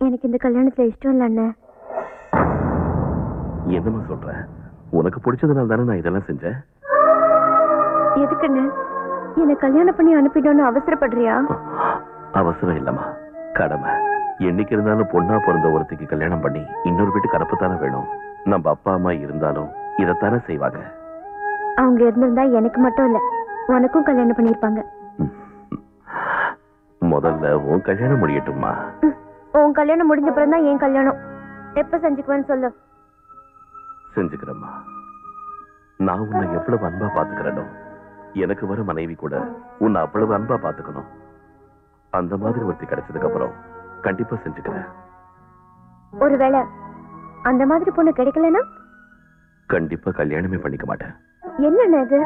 எனக்கு இந்த கல்யாணத்துல இஷ்டம் இல்ல அண்ணே. என்னமா சொல்ற? உனக்கு பிடிச்சதுனால தானே நான் இதெல்லாம் செஞ்சேன். எதுக்குன்னு என்ன கல்யாணம் பண்ணி அனுப்பிடணும்னு அவசரப்படுறியா? அவசரம் இல்லம்மா, கடமை. என்னைக்கு இருந்தாலும் பொண்ணா பிறந்த ஒருத்திக்கு கல்யாணம் பண்ணி இன்னொரு வீட்டுக்கு அனுப்பத்தானே வேணும். நம்ம அப்பா அம்மா இருந்தாலும் இதைத்தானே செய்வாங்க. அவங்க இருந்திருந்தா எனக்கு மட்டும் இல்ல, உனக்கும் கல்யாணம் பண்ணிருப்பாங்க. முதல்ல உன் கல்யாணம் முடியட்டும்மா. உன் கல்யாணம் முடிஞ்ச பிறந்தான் என் கல்யாணம். எப்ப செஞ்சுக்குவேன்னு சொல்லு. செஞ்சுக்கிறேம்மா. நான் உன்னை எவ்வளவு அன்பா பாத்துக்கிறேனோ, எனக்கு வர மனைவி கூட உன்னை அவ்வளவு அன்பா பாத்துக்கணும். அந்த மாதிரி ஒருத்தி கிடைச்சதுக்கு அப்புறம் கண்டிப்பா செஞ்சுக்கிறேன். ஒருவேளை அந்த மாதிரி பொண்ணு கிடைக்கலனா கண்டிப்பா கல்யாணமே பண்ணிக்க மாட்டேன். என்ன இது?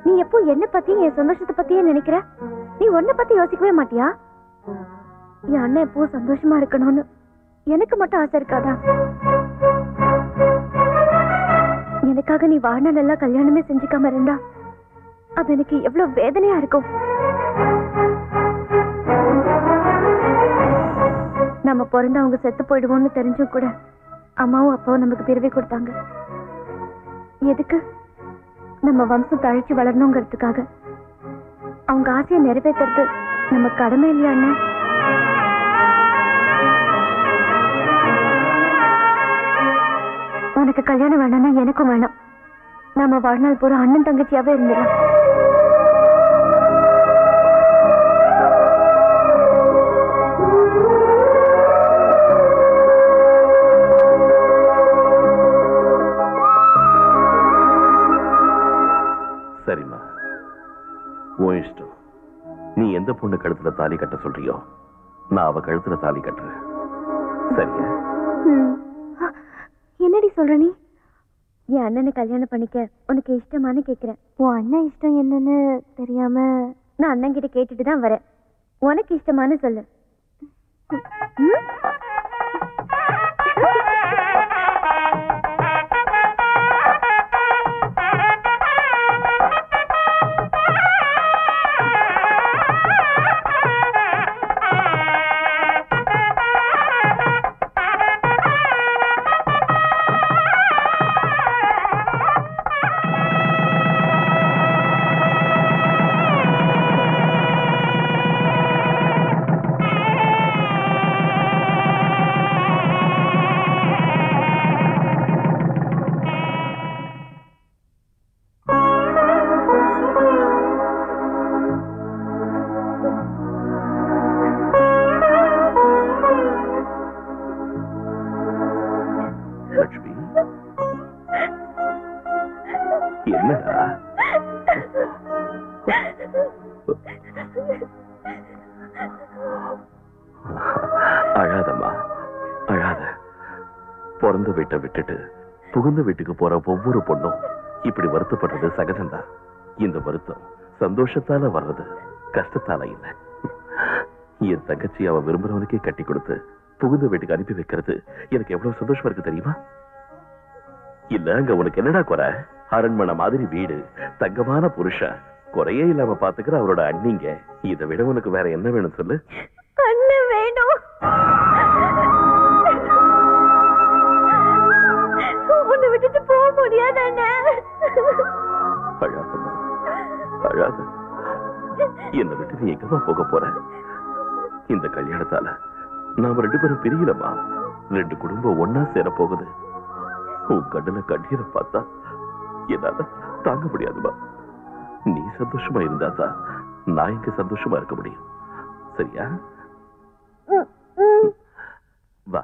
நீ எப்போ என்ன பத்தி என் சந்தோஷத்தை பத்தியே நினைக்கிற? நீ உன்னை பத்தி யோசிக்கவே மாட்டியா? என் அண்ணன் எப்போ சந்தோஷமா இருக்கணும்னு எனக்கு மட்டும் ஆசை இருக்காதா? எனக்காக நீ வாழ்நாள் எல்லாம் கல்யாணமே செஞ்சுக்காம இருந்தா அது எனக்கு எவ்வளவு வேதனையா இருக்கும். நம்ம பிறந்து அவங்க செத்து போயிடுவோம்னு தெரிஞ்சும் கூட அம்மாவும் அப்பாவும் நமக்கு பிறவி கொடுத்தாங்க. எதுக்கு? நம்ம வம்சம் தழைச்சு வளரணுங்கிறதுக்காக. அவங்க ஆசையை நிறைவேற்றுறது நம்ம கடமை இல்லையா அண்ணன்? உனக்கு கல்யாணம் வேணாம்னா எனக்கும் வேணாம். நாம வாழ்நாள் பூரா அண்ணன் தங்கச்சியாவே இருந்துடலாம். சரிம்மா, உன் இஷ்டம். நீ எந்த பொண்ணு கழுத்துல தாலி கட்ட சொல்றியோ நான் அவ கழுத்துல தாலி கட்டுறேன். சரியா? என்னடி சொல்ற நீ? என் அண்ணனை கல்யாணம் பண்ணிக்க உனக்கு இஷ்டமானு கேக்குறேன். உன் அண்ணன் இஷ்டம் என்னன்னு தெரியாம நான் அண்ணன் கிட்ட கேட்டுட்டு தான் வரேன். உனக்கு இஷ்டமானு சொல்லு. அழாதம்மா, அழாத. பிறந்த வீட்டை விட்டுட்டு புகுந்த வீட்டுக்கு போற ஒவ்வொரு பொண்ணும் இப்படி வருத்தப்படுறது சகஜம்தான். இந்த வருத்தம் சந்தோஷத்தால வர்றது, கஷ்டத்தால இல்ல. என் தங்கச்சி அவ விரும்புறவனுக்கே கட்டி கொடுத்து புகுந்த வீட்டுக்கு அனுப்பி வைக்கிறது எனக்கு எவ்வளவு சந்தோஷமா இருக்கு தெரியுமா? இல்ல அங்க உனக்கு என்னடா குறை? அரண்மனை மாதிரி வீடு, தங்கமான புருஷன், குறையே இல்லாம பாத்துக்கிற அவரோட அண்ணிங்க. இதை விட உனக்கு வேற என்ன வேணும் சொல்லு? அண்ணன் வேணும். உன்னை விட்டுட்டு போக முடியாது அண்ணன். அழாதம்மா, அழாத. என்னை விட்டு நீ எங்கம்மா போக போற? இந்த கல்யாணத்தால நாம ரெண்டு பேரும் பிரியலம்மா. ரெண்டு குடும்பம் ஒன்னா சேர போகுது. உன் கண்ணுல கண்ணீரை பார்த்தா என்னால தாங்க முடியாதுமா. நீ சந்தோஷமா இருந்தாதான் நான் இங்க சந்தோஷமா இருக்க முடியும். சரியா? வா.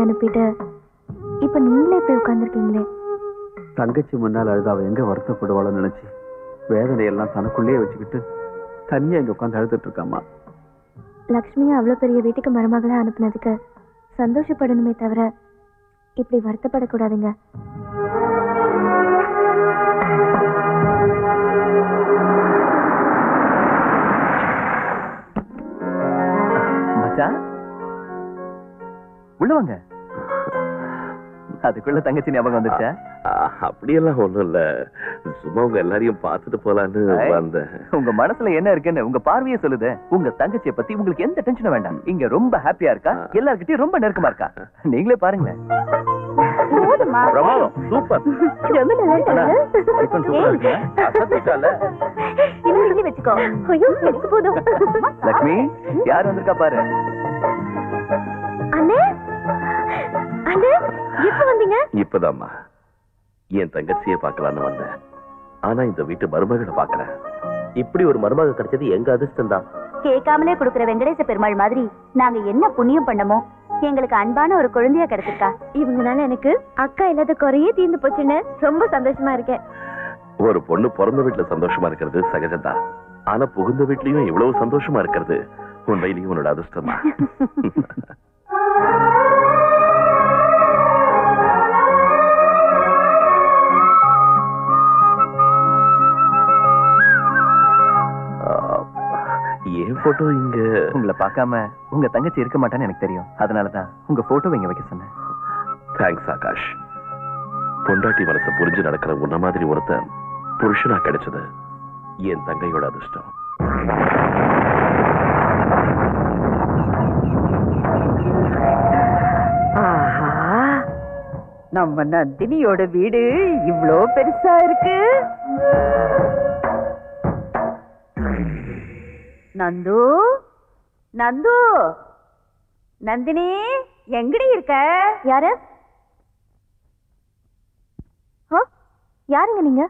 அனுப்பிட்டு இப்ப நீங்களே போய் உட்கார்ந்துருக்கீங்களே. தங்கச்சி முன்னால் அழுது அவ எங்க வருத்தப்படுவாளன்னு நினைச்சு வேதனையெல்லாம் தனக்குள்ளேயே வச்சுக்கிட்டு தனியா இங்க உட்காந்து அழுதுட்டு இருக்காமா. லக்ஷ்மியை அவ்வளவு பெரிய வீட்டுக்கு மருமகளா அனுப்புனதுக்கு சந்தோஷப்படணுமே தவிர இப்படி வருத்தப்படக்கூடாதுங்க. உள்ளவங்க அதுக்குள்ள தங்கச்சி ஞாபகம் வந்துச்சா? அப்படியெல்லாம் ஒண்ணும் இல்ல, சும்மா உங்க எல்லாரையும் பார்த்துட்டு போலான்னு வந்தேன். உங்க மனசுல என்ன இருக்குன்னு உங்க பார்வையே சொல்லுது. உங்க தங்கச்சியை பத்தி உங்களுக்கு எந்த டென்ஷனும் வேண்டாம். இங்க ரொம்ப ஹாப்பியா இருக்கா, எல்லார்கிட்டயும் ரொம்ப நெருக்கமா இருக்கா. நீங்களே பாருங்க. சூப்பர். லக்ஷ்மி யார் வந்திருக்கா பாரு. இப்பதாம்மா என் தங்கச்சியை பார்க்கலான்னு வந்தேன். ஆனா இந்த வீட்டு மருமகளை பாக்குறேன். இப்படி ஒரு மருமக கிடைச்சது எங்க அதிர்ஷ்டம் தான். கேட்காமலே கொடுக்கிற வெங்கடேச பெருமாள் மாதிரி நாங்க என்ன புண்ணியம் பண்ணமோ எங்களுக்கு அன்பான ஒரு குழந்தையா கிடைச்சிருக்கா. இவங்கனால எனக்கு அக்கா இல்லாத குறையே தீர்ந்து போச்சுன்னு ரொம்ப சந்தோஷமா இருக்கேன். ஒரு பொண்ணு பிறந்த வீட்டுல சந்தோஷமா இருக்கிறது சகஜம்தான். ஆனா புகுந்த வீட்லயும் இவ்வளவு சந்தோஷமா இருக்கிறது உண்மையிலேயும் உன்னோட அதிர்ஷ்டமா. ஏன் போட்டோ இங்க? உங்களை பார்க்காம உங்க தங்கச்சி இருக்க மாட்டான்னு எனக்கு தெரியும். அதனாலதான் உங்க போட்டோ இங்க வைக்க சொன்னேன். தேங்க்ஸ் ஆகாஷ். பொண்டாட்டி மனசை புரிஞ்சு நடக்கிற உன்ன மாதிரி ஒருத்தன் புருஷனா கிடைச்சது என் தங்கையோட அதிர்ஷ்டம். நம்ம நந்தினியோட வீடு இவ்ளோ பெருசா இருக்கு. நந்து நந்து நந்தினி எங்கடி இருக்க? யாரு? யாருங்க நீங்க?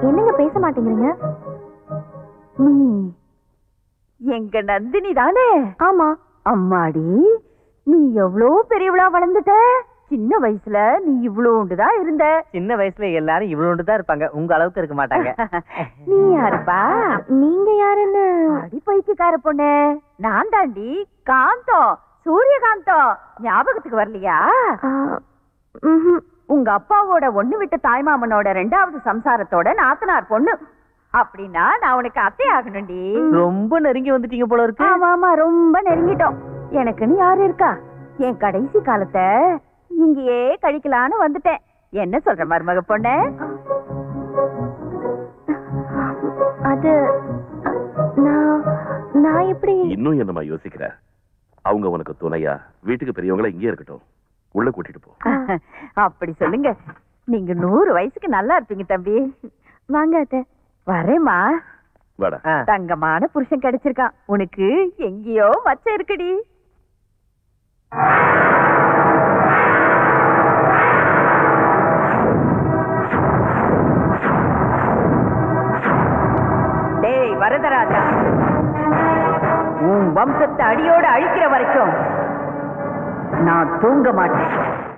என்னங்க பேச மாட்டேங்கிறீங்க? நீ எங்க நந்தினி தானே? ஆமா. அம்மாடி, நீ எவ்வளோ பெரியவளா வளர்ந்துட்ட. சின்ன வயசுல நீ இவ்வளோண்டுதான் இருந்த. சின்ன வயசுல எல்லாரும் இவ்வளோண்டுதான் இருப்பாங்க, உங்க அளவுக்கு இருக்க மாட்டாங்க. நீ யாருப்பா? நீங்க யாருன்னு? அடி பைத்தியக்கார பொண்ணு, நான் தாண்டி காந்தம், சூரியகாந்தம். ஞாபகத்துக்கு வரலையா? உங்க அப்பாவோட ஒண்ணு விட்ட தாய்மாமனோட 2வது சம்சாரத்தோட நாத்தனார் பொண்ணு. அப்படின்னா நான் உனக்கு அத்தை ஆகணும்டி. ரொம்ப நெருங்கி வந்துட்டீங்க போல இருக்கு. ஆமா, ரொம்ப நெருங்கிட்டோம். எனக்குன்னு யாரு இருக்கா? என் கடைசி காலத்தை இங்கேயே கழிக்கலான்னு வந்துட்டேன். என்ன சொல்ற மருமக பொண்ணு? அது நான் எப்படி? இன்னும் என்னமா யோசிக்கிற? அவங்க உனக்கு துணையா? வீட்டுக்கு பெரியவங்கள இங்கே இருக்கட்டும், உள்ள கூட்டிட்டு போ. அப்படி சொல்லுங்க. நீங்க 100 வயசுக்கு நல்லா இருப்பீங்க தம்பி. வாங்க அத்தை. வரேம்மா. வாடா. தங்கமான புருஷன் கிடைச்சிருக்கான் உனக்கு. எங்கேயோ மச்சம் இருக்குடி. டேய் வரதராஜா, உன் வம்சத்தை அடியோட அழிக்கிற வரைக்கும் நான் தூங்க மாட்டேன்.